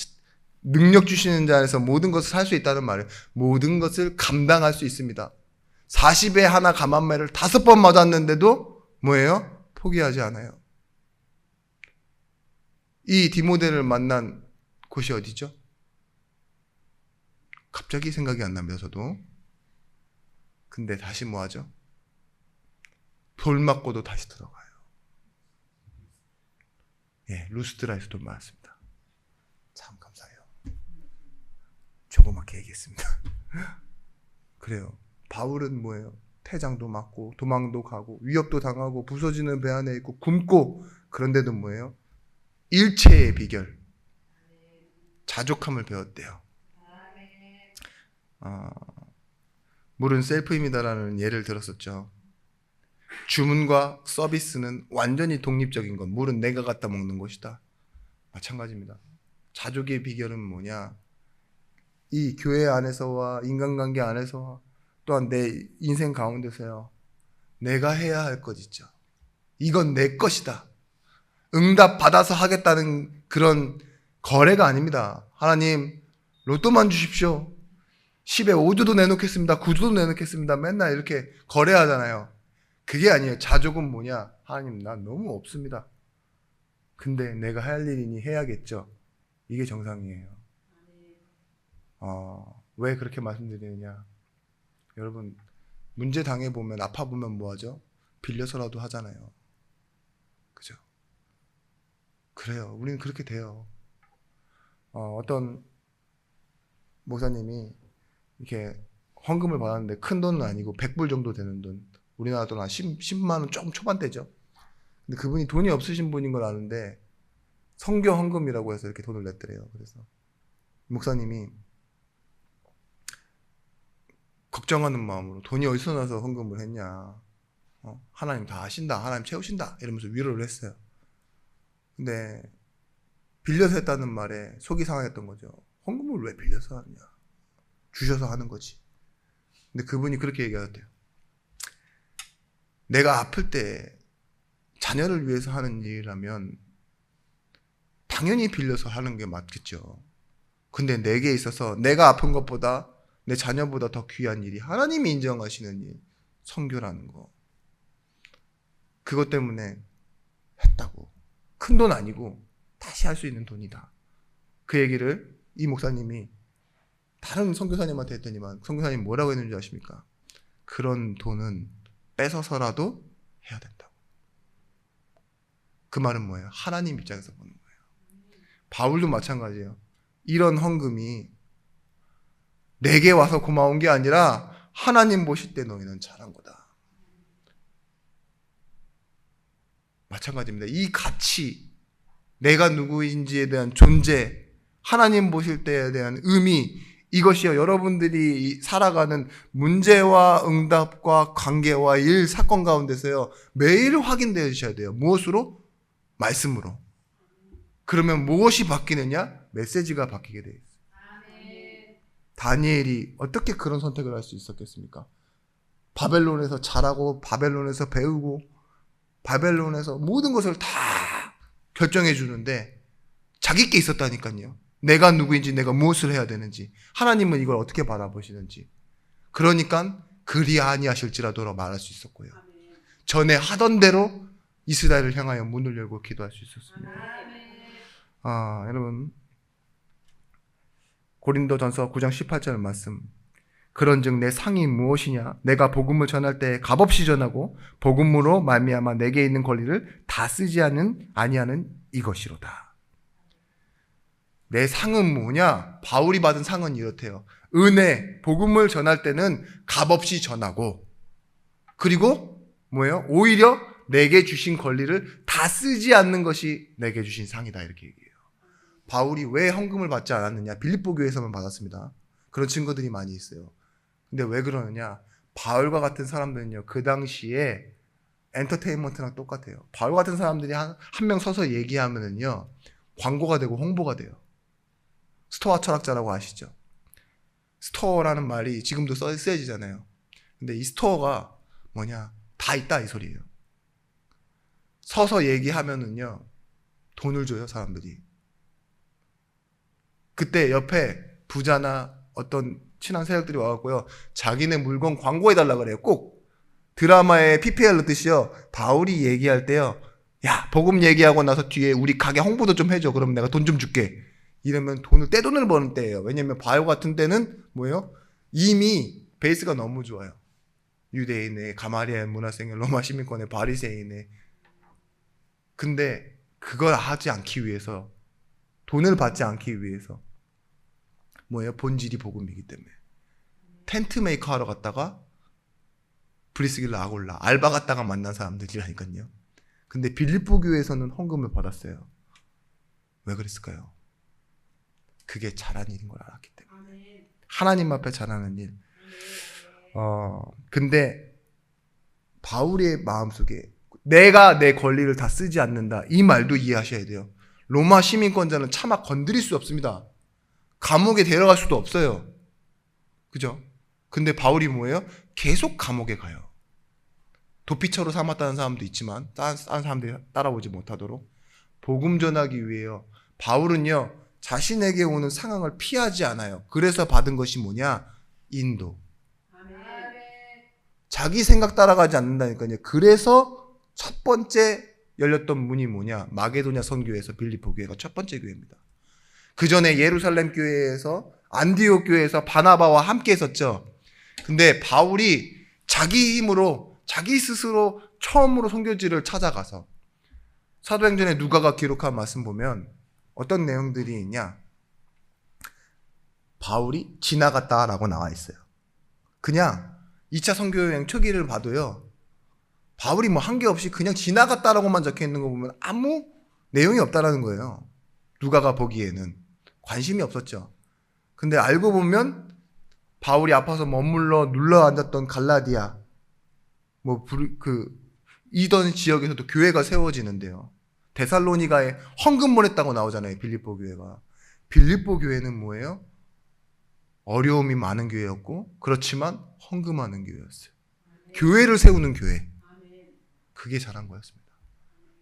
능력 주시는 자에서 모든 것을 할 수 있다는 말이에요. 모든 것을 감당할 수 있습니다. 40에 하나 감한매를 5번 맞았는데도 뭐예요? 포기하지 않아요. 이 디모데를 만난 곳이 어디죠? 갑자기 생각이 안 납니다, 저도. 근데 다시 뭐 하죠? 돌 맞고도 다시 들어가요. 예, 루스드라에서 돌 맞았습니다. 참 감사해요. 조그맣게 얘기했습니다. 그래요. 바울은 뭐예요? 태장도 맞고 도망도 가고 위협도 당하고 부서지는 배 안에 있고 굶고 그런데도 뭐예요? 일체의 비결, 자족함을 배웠대요. 물은 셀프입니다라는 예를 들었었죠. 주문과 서비스는 완전히 독립적인 것. 물은 내가 갖다 먹는 것이다. 마찬가지입니다. 자족의 비결은 뭐냐? 이 교회 안에서와 인간관계 안에서와 또한 내 인생 가운데서요. 내가 해야 할 것 있죠. 이건 내 것이다. 응답 받아서 하겠다는 그런 거래가 아닙니다. 하나님 로또만 주십시오. 10에 5주도 내놓겠습니다. 9주도 내놓겠습니다. 맨날 이렇게 거래하잖아요. 그게 아니에요. 자족은 뭐냐? 하나님 난 너무 없습니다. 근데 내가 할 일이니 해야겠죠. 이게 정상이에요. 왜 그렇게 말씀드리느냐? 여러분 문제 당해보면 아파보면 뭐하죠? 빌려서라도 하잖아요. 그죠? 그래요. 우리는 그렇게 돼요. 어떤 목사님이 이렇게 헌금을 받았는데 큰 돈은 아니고 100불 정도 되는 돈, 우리나라 돈 한 10만 원 조금 초반대죠. 근데 그분이 돈이 없으신 분인 걸 아는데 선교 헌금이라고 해서 이렇게 돈을 냈더래요. 그래서 목사님이 걱정하는 마음으로 돈이 어디서 나서 헌금을 했냐, 하나님 다 하신다, 하나님 채우신다 이러면서 위로를 했어요. 근데 빌려서 했다는 말에 속이 상했던 거죠. 헌금을 왜 빌려서 하느냐, 주셔서 하는 거지. 근데 그분이 그렇게 얘기하셨대요. 내가 아플 때 자녀를 위해서 하는 일이라면 당연히 빌려서 하는 게 맞겠죠. 근데 내게 있어서 내가 아픈 것보다 내 자녀보다 더 귀한 일이 하나님이 인정하시는 일, 선교라는 거. 그것 때문에 했다고. 큰 돈 아니고 다시 할 수 있는 돈이다. 그 얘기를 이 목사님이 다른 선교사님한테 했더니만 선교사님 뭐라고 했는지 아십니까? 그런 돈은 뺏어서라도 해야 된다고. 그 말은 뭐예요? 하나님 입장에서 보는 거예요. 바울도 마찬가지예요. 이런 헌금이 내게 와서 고마운 게 아니라 하나님 보실 때 너희는 잘한 거다. 마찬가지입니다. 이 가치, 내가 누구인지에 대한 존재, 하나님 보실 때에 대한 의미, 이것이요, 여러분들이 살아가는 문제와 응답과 관계와 일, 사건 가운데서요, 매일 확인되어 주셔야 돼요. 무엇으로? 말씀으로. 그러면 무엇이 바뀌느냐? 메시지가 바뀌게 되어 있어요. 다니엘이 어떻게 그런 선택을 할 수 있었겠습니까? 바벨론에서 자라고, 바벨론에서 배우고, 바벨론에서 모든 것을 다 결정해 주는데 자기께 있었다니까요. 내가 누구인지, 내가 무엇을 해야 되는지, 하나님은 이걸 어떻게 바라보시는지. 그러니까 그리 아니하실지라도 말할 수 있었고요. 전에 하던 대로 이스라엘을 향하여 문을 열고 기도할 수 있었습니다. 여러분, 고린도전서 9장 18절 말씀. 그런즉 내 상이 무엇이냐? 내가 복음을 전할 때 값없이 전하고 복음으로 말미암아 내게 있는 권리를 다 쓰지 아니하는 이것이로다. 내 상은 뭐냐? 바울이 받은 상은 이렇대요. 은혜, 복음을 전할 때는 값없이 전하고, 그리고 뭐예요? 오히려 내게 주신 권리를 다 쓰지 않는 것이 내게 주신 상이다, 이렇게 얘기해요. 바울이 왜 헌금을 받지 않았느냐? 빌립보 교회에서만 받았습니다. 그런 친구들이 많이 있어요. 근데 왜 그러느냐? 바울과 같은 사람들은요, 그 당시에 엔터테인먼트랑 똑같아요. 바울 같은 사람들이 한 명 서서 얘기하면은요, 광고가 되고 홍보가 돼요. 스토아 철학자라고 아시죠? 스토어라는 말이 지금도 쓰여지잖아요. 근데 이 스토어가 뭐냐? 다 있다, 이 소리예요. 서서 얘기하면은요, 돈을 줘요, 사람들이. 그때 옆에 부자나 어떤 친한 세력들이 와갖고요, 자기네 물건 광고해달라 그래요. 꼭 드라마에 PPL 넣듯이요, 바울이 얘기할 때요, 야, 복음 얘기하고 나서 뒤에 우리 가게 홍보도 좀 해줘. 그럼 내가 돈 좀 줄게. 이러면 떼돈을 버는 때예요. 왜냐면 바울 같은 때는 뭐예요? 이미 베이스가 너무 좋아요. 유대인의 가마리엘 문화생의 로마 시민권의 바리새인의. 근데 그걸 하지 않기 위해서, 돈을 받지 않기 위해서 뭐예요? 본질이 복음이기 때문에. 텐트 메이커 하러 갔다가 브리스길라 아골라 알바 갔다가 만난 사람들이라니까요. 근데 빌립보 교회에서는 헌금을 받았어요. 왜 그랬을까요? 그게 잘한 일인 걸 알았기 때문에. 하나님 앞에 잘하는 일. 근데 바울의 마음속에 내가 내 권리를 다 쓰지 않는다, 이 말도 이해하셔야 돼요. 로마 시민권자는 차마 건드릴 수 없습니다. 감옥에 데려갈 수도 없어요. 그죠? 근데 바울이 뭐예요? 계속 감옥에 가요. 도피처로 삼았다는 사람도 있지만 다른 사람들이 따라오지 못하도록 복음 전하기 위해요. 바울은요, 자신에게 오는 상황을 피하지 않아요. 그래서 받은 것이 뭐냐? 인도. 자기 생각 따라가지 않는다니까요. 그래서 첫 번째 열렸던 문이 뭐냐? 마게도냐 선교회에서 빌립보 교회가 첫 번째 교회입니다. 그 전에 예루살렘 교회에서, 안디옥 교회에서 바나바와 함께 했었죠. 근데 바울이 자기 힘으로, 자기 스스로 처음으로 선교지를 찾아가서, 사도행전에 누가가 기록한 말씀 보면 어떤 내용들이 있냐? 바울이 지나갔다라고 나와 있어요. 그냥 2차 선교여행 초기를 봐도요, 바울이 뭐 한 게 없이 그냥 지나갔다라고만 적혀 있는 거 보면 아무 내용이 없다라는 거예요. 누가가 보기에는 관심이 없었죠. 근데 알고 보면 바울이 아파서 머물러 눌러 앉았던 갈라디아, 이던 지역에서도 교회가 세워지는데요. 데살로니가에 헌금 보냈다고 나오잖아요. 빌립보 교회가. 빌립보 교회는 뭐예요? 어려움이 많은 교회였고, 그렇지만 헌금하는 교회였어요. 교회를 세우는 교회. 그게 잘한 거였습니다.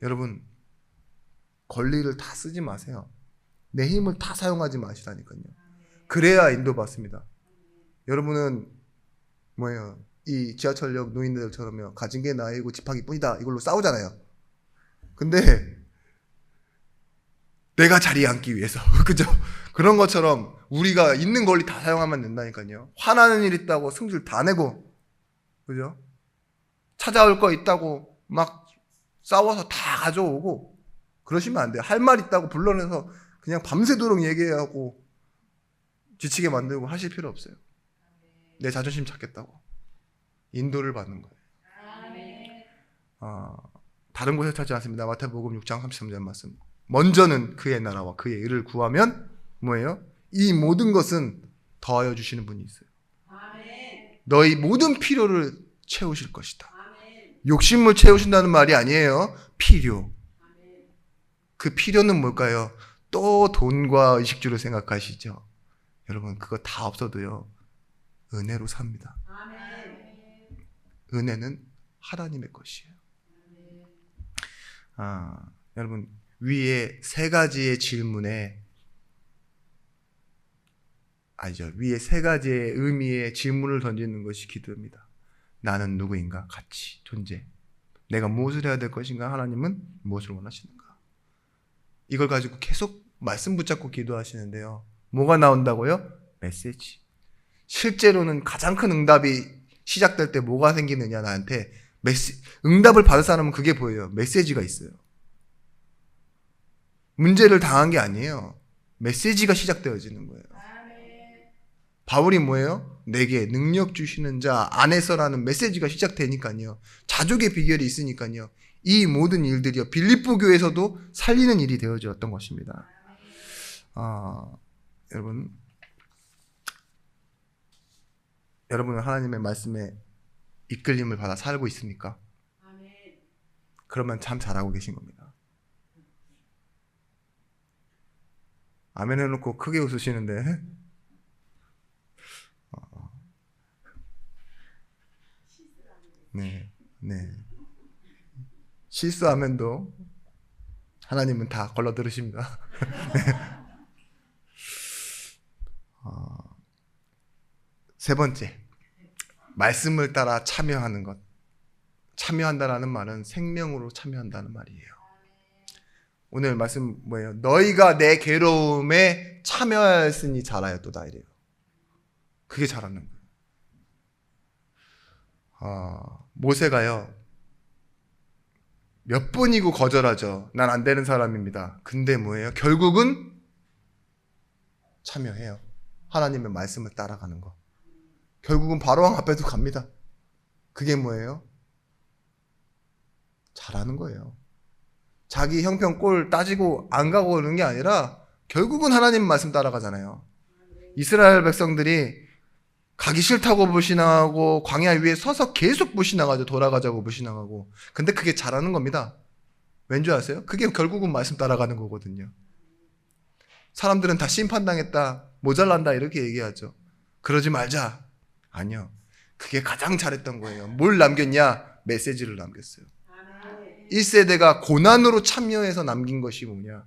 여러분, 권리를 다 쓰지 마세요. 내 힘을 다 사용하지 마시라니까요. 그래야 인도받습니다. 여러분은 뭐예요? 이 지하철역 노인들처럼요, 가진 게 나이고 집하기 뿐이다, 이걸로 싸우잖아요. 근데 내가 자리에 앉기 위해서 그죠? 그런 것처럼 우리가 있는 권리 다 사용하면 된다니까요. 화나는 일 있다고 승질 다 내고, 그죠? 찾아올 거 있다고 막 싸워서 다 가져오고 그러시면 안 돼요. 할 말 있다고 불러내서 그냥 밤새도록 얘기하고 지치게 만들고 하실 필요 없어요. 내 자존심 찾겠다고 인도를 받는 거예요. 다른 곳에 찾지 않습니다. 마태복음 6장 33절 말씀. 먼저는 그의 나라와 그의 의를 구하면 뭐예요? 이 모든 것은 더하여 주시는 분이 있어요. 너희 모든 필요를 채우실 것이다. 욕심을 채우신다는 말이 아니에요. 필요. 그 필요는 뭘까요? 또 돈과 의식주를 생각하시죠. 여러분 그거 다 없어도요. 은혜로 삽니다. 은혜는 하나님의 것이에요. 여러분 위에 세 가지의 질문에 위에 세 가지의 의미의 질문을 던지는 것이 기도입니다. 나는 누구인가? 가치, 존재. 내가 무엇을 해야 될 것인가? 하나님은 무엇을 원하시는가? 이걸 가지고 계속 말씀 붙잡고 기도하시는데요. 뭐가 나온다고요? 메시지. 실제로는 가장 큰 응답이 시작될 때 뭐가 생기느냐 나한테 응답을 받을 사람은 그게 보여요. 메시지가 있어요. 문제를 당한 게 아니에요. 메시지가 시작되어지는 거예요. 바울이 뭐예요? 내게 능력 주시는 자 안에서라는 메시지가 시작되니까요. 자족의 비결이 있으니까요. 이 모든 일들이요. 빌립보 교회에서도 살리는 일이 되어졌던 것입니다. 여러분은 하나님의 말씀에 이끌림을 받아 살고 있습니까? 그러면 참 잘하고 계신 겁니다. 아멘 해놓고 크게 웃으시는데 네. 실수하면도 하나님은 다 걸러 들으십니다. 세 번째, 말씀을 따라 참여하는 것. 참여한다라는 말은 생명으로 참여한다는 말이에요. 오늘 말씀 뭐예요? 너희가 내 괴로움에 참여하였으니 잘하였도다 이래요. 그게 잘하는 거예요. 모세가요. 몇 번이고 거절하죠. 난 안 되는 사람입니다. 근데 뭐예요? 결국은 참여해요. 하나님의 말씀을 따라가는 거. 결국은 바로왕 앞에도 갑니다. 그게 뭐예요? 잘하는 거예요. 자기 형편꼴 따지고 안 가고 오는 게 아니라 결국은 하나님 말씀 따라가잖아요. 이스라엘 백성들이 가기 싫다고 불신하고 광야 위에 서서 계속 불신하가지고 돌아가자고 불신하고. 근데 그게 잘하는 겁니다. 왠지 아세요? 그게 결국은 말씀 따라가는 거거든요. 사람들은 다 심판당했다, 모자란다 이렇게 얘기하죠. 그러지 말자. 아니요. 그게 가장 잘했던 거예요. 뭘 남겼냐? 메시지를 남겼어요. 1세대가 고난으로 참여해서 남긴 것이 뭐냐?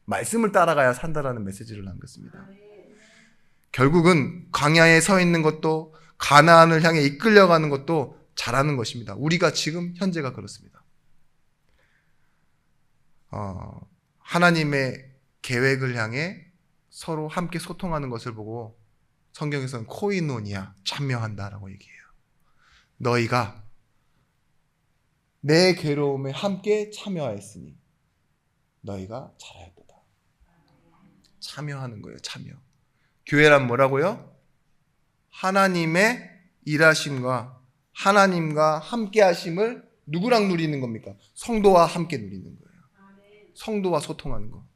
말씀을 따라가야 산다라는 메시지를 남겼습니다. 결국은 광야에 서 있는 것도 가나안을 향해 이끌려가는 것도 잘하는 것입니다. 우리가 지금 현재가 그렇습니다. 하나님의 계획을 향해 서로 함께 소통하는 것을 보고 성경에서는 코이노니아, 참여한다라고 얘기해요. 너희가 내 괴로움에 함께 참여하였으니 너희가 잘하였도다. 참여하는 거예요. 참여. 교회란 뭐라고요? 하나님의 일하심과 하나님과 함께 하심을 누구랑 누리는 겁니까? 성도와 함께 누리는 거예요. 성도와 소통하는 거.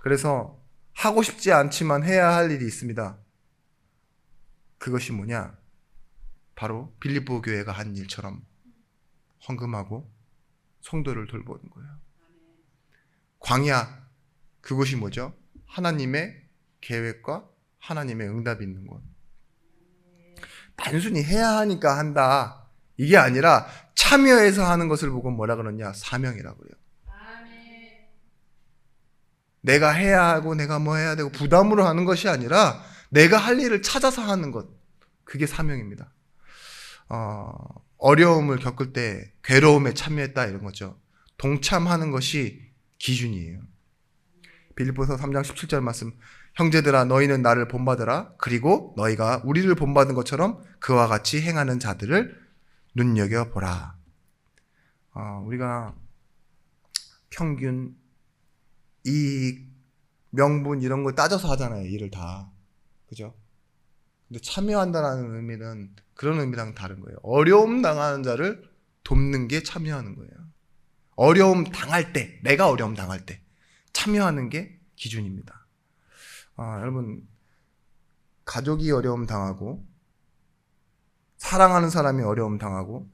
그래서 하고 싶지 않지만 해야 할 일이 있습니다. 그것이 뭐냐? 바로 빌립보 교회가 한 일처럼 헌금하고 성도를 돌보는 거예요. 광야, 그것이 뭐죠? 하나님의 계획과 하나님의 응답이 있는 것. 단순히 해야 하니까 한다, 이게 아니라 참여해서 하는 것을 보고 뭐라 그러냐? 사명이라고 그래요. 내가 해야 하고 내가 뭐 해야 되고 부담으로 하는 것이 아니라 내가 할 일을 찾아서 하는 것. 그게 사명입니다. 어려움을 겪을 때 괴로움에 참여했다 이런 거죠. 동참하는 것이 기준이에요. 빌립보서 3장 17절 말씀. 형제들아 너희는 나를 본받으라. 그리고 너희가 우리를 본받은 것처럼 그와 같이 행하는 자들을 눈여겨보라. 우리가 평균, 이익, 명분 이런 거 따져서 하잖아요. 일을 다. 그죠? 근데 참여한다는 의미는 그런 의미랑 다른 거예요. 어려움 당하는 자를 돕는 게 참여하는 거예요. 어려움 당할 때, 내가 어려움 당할 때 참여하는 게 기준입니다. 여러분, 가족이 어려움 당하고, 사랑하는 사람이 어려움 당하고,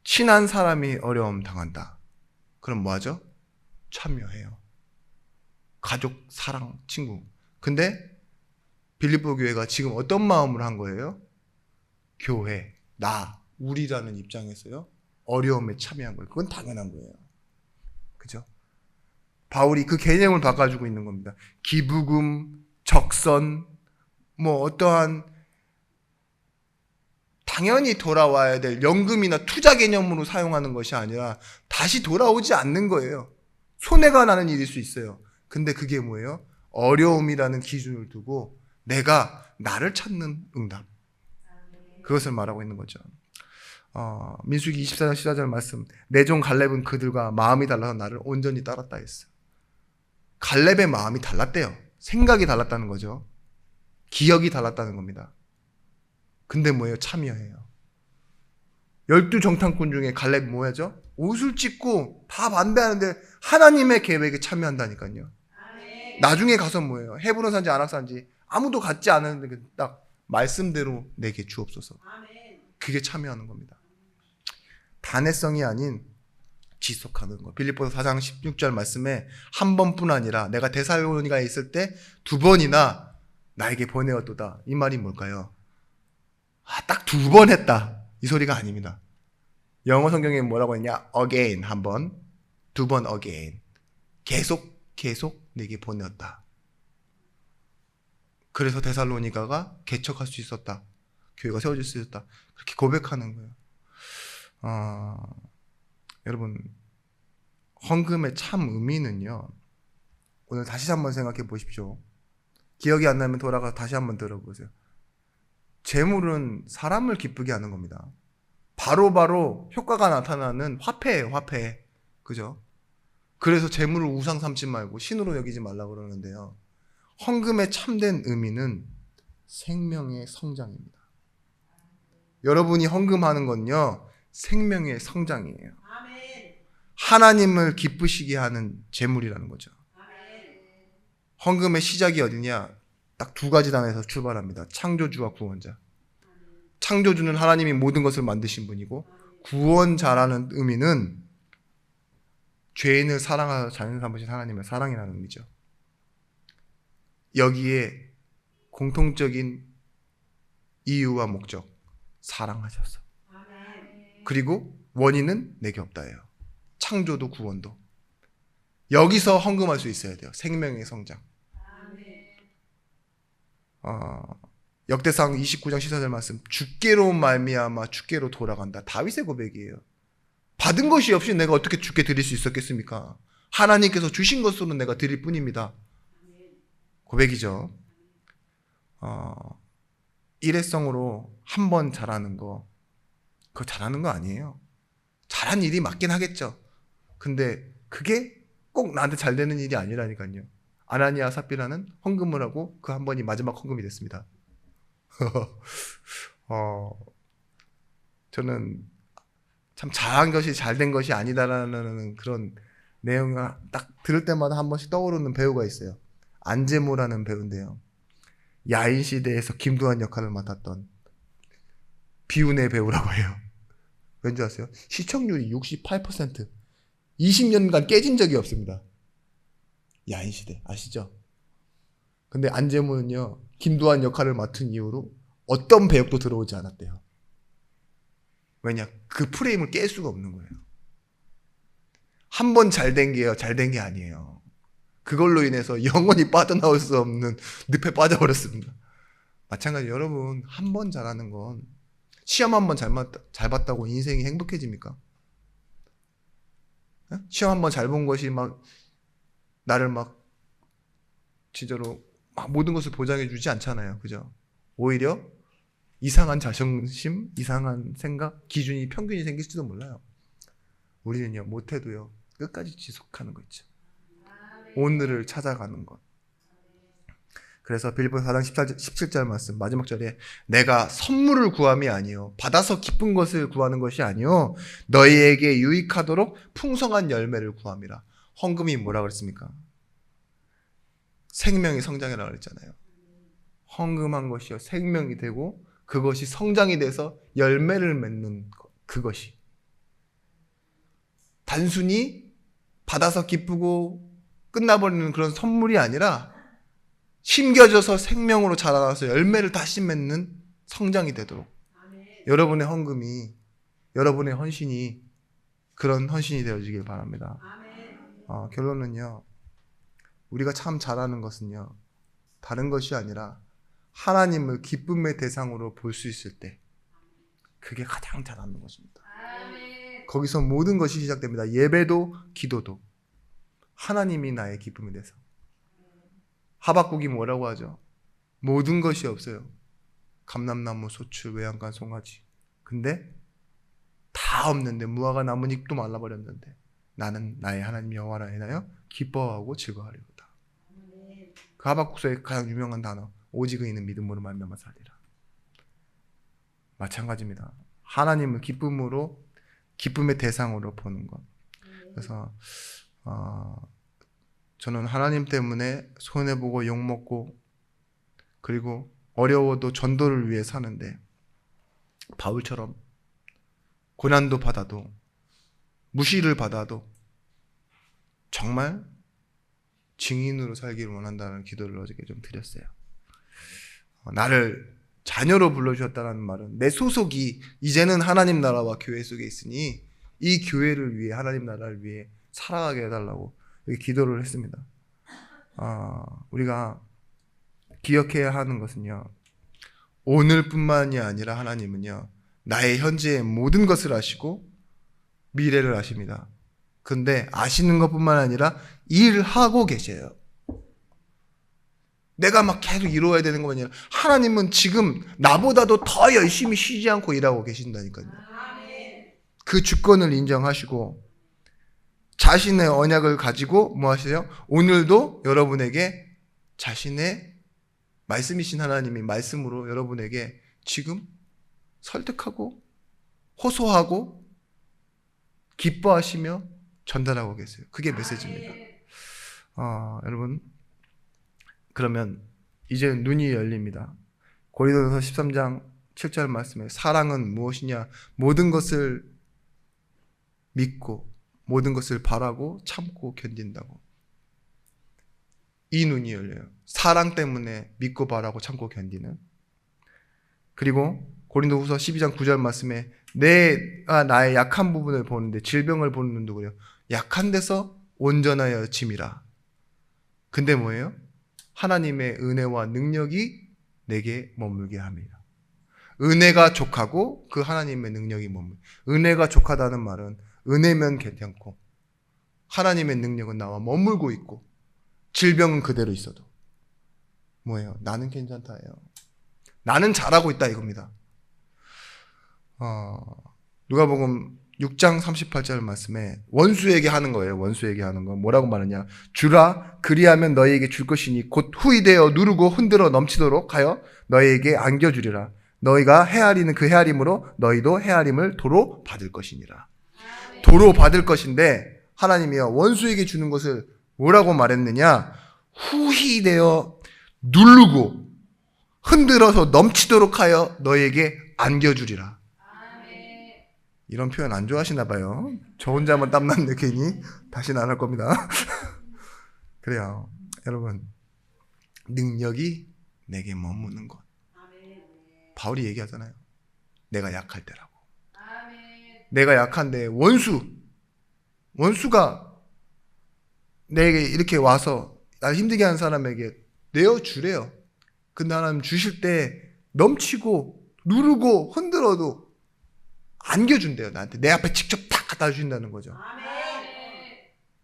친한 사람이 어려움 당한다. 그럼 뭐 하죠? 참여해요. 가족, 사랑, 친구. 근데 빌립보 교회가 지금 어떤 마음으로 한 거예요? 교회, 우리라는 입장에서요. 어려움에 참여한 거예요. 그건 당연한 거예요. 그죠? 바울이 그 개념을 바꿔주고 있는 겁니다. 기부금, 적선, 어떠한 당연히 돌아와야 될 연금이나 투자 개념으로 사용하는 것이 아니라 다시 돌아오지 않는 거예요. 손해가 나는 일일 수 있어요. 근데 그게 뭐예요? 어려움이라는 기준을 두고 내가 나를 찾는 응답. 그것을 말하고 있는 거죠. 민수기 24장 14절 말씀. 내 종 갈렙은 그들과 마음이 달라서 나를 온전히 따랐다 했어요. 갈렙의 마음이 달랐대요. 생각이 달랐다는 거죠. 기억이 달랐다는 겁니다. 근데 뭐예요? 참여해요. 12정탐꾼 중에 갈렙이 뭐야죠? 옷을 찢고 다 반대하는데 하나님의 계획에 참여한다니까요. 나중에 가서 뭐예요? 헤브론 산지 아낙 산지 아무도 갖지 않았는데 딱 말씀대로 내게 주옵소서. 그게 참여하는 겁니다. 단회성이 아닌 지속하는 거. 빌립보서 4장 16절 말씀에 한 번뿐 아니라 내가 데살로니가에 있을 때 2번이나 나에게 보내었도다. 이 말이 뭘까요? 딱 2번 했다. 이 소리가 아닙니다. 영어 성경에 뭐라고 했냐? again 한 번, 2번 again. 계속 내게 보내었다. 그래서 데살로니가가 개척할 수 있었다. 교회가 세워질 수 있었다. 그렇게 고백하는 거예요. 여러분, 헌금의 참 의미는요. 오늘 다시 한번 생각해 보십시오. 기억이 안 나면 돌아가서 다시 한번 들어보세요. 재물은 사람을 기쁘게 하는 겁니다. 바로바로 효과가 나타나는 화폐예요, 화폐. 그죠? 그래서 재물을 우상 삼지 말고 신으로 여기지 말라고 그러는데요. 헌금의 참된 의미는 생명의 성장입니다. 여러분이 헌금하는 건요, 생명의 성장이에요. 하나님을 기쁘시게 하는 재물이라는 거죠. 헌금의 시작이 어디냐? 딱 2가지 단에서 출발합니다. 창조주와 구원자. 창조주는 하나님이 모든 것을 만드신 분이고, 구원자라는 의미는 죄인을 사랑하여 자연 삼으신 하나님의 사랑이라는 의미죠. 여기에 공통적인 이유와 목적, 사랑하셔서. 그리고 원인은 내게 없다예요. 창조도 구원도. 여기서 헌금할 수 있어야 돼요. 생명의 성장. 역대상 29장 14절 말씀. 주께로 말미암아 주께로 돌아간다. 다윗의 고백이에요. 받은 것이 없이 내가 어떻게 주께 드릴 수 있었겠습니까? 하나님께서 주신 것으로 내가 드릴 뿐입니다. 고백이죠. 일회성으로 한 번 잘하는 거, 그거 잘하는 거 아니에요. 잘한 일이 맞긴 하겠죠. 근데 그게 꼭 나한테 잘 되는 일이 아니라니까요. 아나니아 삽비라는 헌금을 하고 그 한 번이 마지막 헌금이 됐습니다. 저는 참 잘한 것이 잘된 것이 아니다라는 그런 내용을 딱 들을 때마다 한 번씩 떠오르는 배우가 있어요. 안재모라는 배우인데요. 야인시대에서 김두한 역할을 맡았던 비운의 배우라고 해요. 왠지 아세요? 시청률이 68%. 20년간 깨진 적이 없습니다. 야인시대 아시죠? 근데 안재모는요, 김두한 역할을 맡은 이후로 어떤 배역도 들어오지 않았대요. 왜냐? 그 프레임을 깰 수가 없는 거예요. 한 번 잘된 게요, 잘된 게 아니에요. 그걸로 인해서 영원히 빠져나올 수 없는 늪에 빠져버렸습니다. 마찬가지 여러분, 한 번 잘하는 건 시험 한 번 잘 봤다고 인생이 행복해집니까? 시험 한 번 잘 본 것이 나를 진짜로 모든 것을 보장해 주지 않잖아요. 그죠? 오히려 이상한 자존심, 이상한 생각, 기준이 편견이 생길지도 몰라요. 우리는요 못해도요 끝까지 지속하는 거 있죠. 오늘을 찾아가는 것. 그래서 빌립보서 4장 17절 말씀 마지막 절에 내가 선물을 구함이 아니요 받아서 기쁜 것을 구하는 것이 아니요 너희에게 유익하도록 풍성한 열매를 구함이라. 헌금이 뭐라 그랬습니까? 생명이 성장이라고 그랬잖아요. 헌금한 것이요 생명이 되고 그것이 성장이 돼서 열매를 맺는 것, 그것이 단순히 받아서 기쁘고 끝나버리는 그런 선물이 아니라 심겨져서 생명으로 자라나서 열매를 다시 맺는 성장이 되도록 여러분의 헌금이, 여러분의 헌신이 그런 헌신이 되어지길 바랍니다. 결론은요, 우리가 참 잘하는 것은요 다른 것이 아니라 하나님을 기쁨의 대상으로 볼 수 있을 때 그게 가장 잘하는 것입니다. 거기서 모든 것이 시작됩니다. 예배도 기도도 하나님이 나의 기쁨의 대상. 하박국이 뭐라고 하죠? 모든 것이 없어요. 감람나무, 소출, 외양간, 송아지. 근데 다 없는데 무화과 나뭇잎도 말라버렸는데 나는 나의 하나님 여호와라 인하여 기뻐하고 즐거워하리로다. 그 하박국서의 가장 유명한 단어 오직 의인은 믿음으로 말미암아 살리라. 마찬가지입니다. 하나님을 기쁨으로 기쁨의 대상으로 보는 것. 그래서 저는 하나님 때문에 손해보고 욕먹고 그리고 어려워도 전도를 위해 사는데 바울처럼 고난도 받아도 무시를 받아도 정말 증인으로 살기를 원한다는 기도를 어저께 좀 드렸어요. 나를 자녀로 불러주셨다는 말은 내 소속이 이제는 하나님 나라와 교회 속에 있으니 이 교회를 위해 하나님 나라를 위해 살아가게 해달라고 기도를 했습니다. 우리가 기억해야 하는 것은요, 오늘뿐만이 아니라 하나님은요 나의 현재의 모든 것을 아시고 미래를 아십니다. 근데 아시는 것뿐만 아니라 일하고 계셔요. 내가 막 계속 이루어야 되는 것만 아니라 하나님은 지금 나보다도 더 열심히 쉬지 않고 일하고 계신다니까요. 그 주권을 인정하시고 자신의 언약을 가지고 뭐 하세요? 오늘도 여러분에게 자신의 말씀이신 하나님이 말씀으로 여러분에게 지금 설득하고 호소하고 기뻐하시며 전달하고 계세요. 그게 메시지입니다. 여러분 그러면 이제 눈이 열립니다. 고린도전서 13장 7절 말씀에 사랑은 무엇이냐? 모든 것을 믿고 모든 것을 바라고 참고 견딘다고. 이 눈이 열려요. 사랑 때문에 믿고 바라고 참고 견디는. 그리고 고린도후서 12장 9절 말씀에 내가 나의 약한 부분을 보는데 질병을 보는 눈도 그래요. 약한 데서 온전하여 짐이라. 근데 뭐예요? 하나님의 은혜와 능력이 내게 머물게 합니다. 은혜가 족하고 그 하나님의 능력이 머물. 은혜가 족하다는 말은 은혜면 괜찮고 하나님의 능력은 나와 머물고 있고 질병은 그대로 있어도 뭐예요? 나는 괜찮다예요. 나는 잘하고 있다 이겁니다. 누가복음 6장 38절 말씀에 원수에게 하는 거예요. 원수에게 하는 거 뭐라고 말하냐? 주라 그리하면 너희에게 줄 것이니 곧 후이되어 누르고 흔들어 넘치도록 하여 너희에게 안겨주리라. 너희가 헤아리는 그 헤아림으로 너희도 헤아림을 도로 받을 것이니라. 도로 받을 것인데 하나님이요 원수에게 주는 것을 뭐라고 말했느냐? 후히되어 누르고 흔들어서 넘치도록 하여 너희에게 안겨주리라. 이런 표현 안 좋아하시나 봐요. 저 혼자만 땀났는데 괜히 다시는 안 할 겁니다. 그래요. 여러분 능력이 내게 머무는 것. 바울이 얘기하잖아요. 내가 약할 때라고. 내가 약한데 원수가 내게 이렇게 와서 날 힘들게 하는 사람에게 내어주래요. 근데 하나님 주실 때 넘치고 누르고 흔들어도 안겨준대요. 나한테 내 앞에 직접 탁 갖다 주신다는 거죠.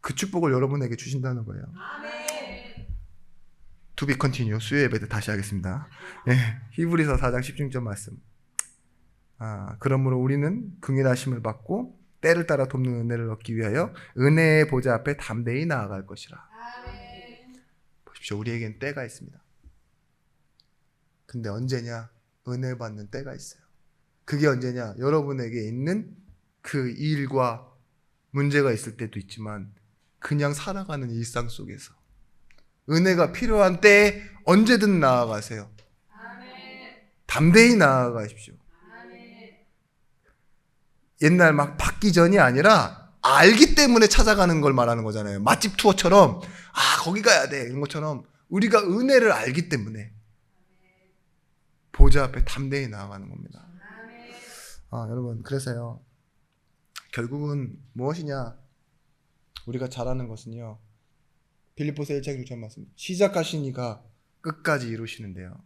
그 축복을 여러분에게 주신다는 거예요. To be continue. 수요 예배 때 다시 하겠습니다. 예, 히브리서 4장 16절 말씀. 그러므로 우리는 긍휼하심을 받고 때를 따라 돕는 은혜를 얻기 위하여 은혜의 보좌 앞에 담대히 나아갈 것이라. 보십시오. 우리에겐 때가 있습니다. 근데 언제냐? 은혜 받는 때가 있어요. 그게 언제냐? 여러분에게 있는 그 일과 문제가 있을 때도 있지만 그냥 살아가는 일상 속에서 은혜가 필요한 때에 언제든 나아가세요. 담대히 나아가십시오. 옛날 막 받기 전이 아니라 알기 때문에 찾아가는 걸 말하는 거잖아요. 맛집 투어처럼 거기 가야 돼 이런 것처럼 우리가 은혜를 알기 때문에 보좌 앞에 담대히 나아가는 겁니다. 여러분 그래서요 결국은 무엇이냐? 우리가 잘하는 것은요 빌립보서 1장 6절 말씀 시작하신 이가 끝까지 이루시는데요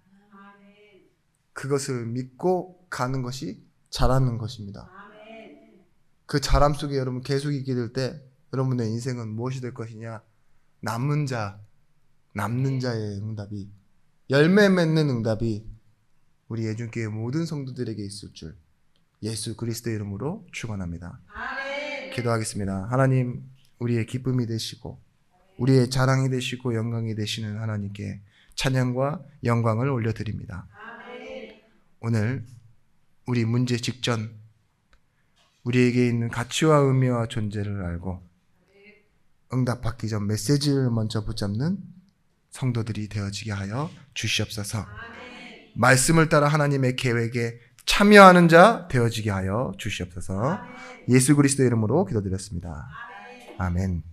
그것을 믿고 가는 것이 잘하는 것입니다. 그 잘함 속에 여러분 계속 있게 될 때 여러분의 인생은 무엇이 될 것이냐? 남는 자의 응답이 열매 맺는 응답이 우리 예준교회 모든 성도들에게 있을 줄 예수 그리스도의 이름으로 축원합니다. 기도하겠습니다. 하나님 우리의 기쁨이 되시고 우리의 자랑이 되시고 영광이 되시는 하나님께 찬양과 영광을 올려드립니다. 오늘 우리 문제 직전 우리에게 있는 가치와 의미와 존재를 알고 응답받기 전 메시지를 먼저 붙잡는 성도들이 되어지게 하여 주시옵소서. 말씀을 따라 하나님의 계획에 참여하는 자 되어지게 하여 주시옵소서. 예수 그리스도의 이름으로 기도드렸습니다. 아멘.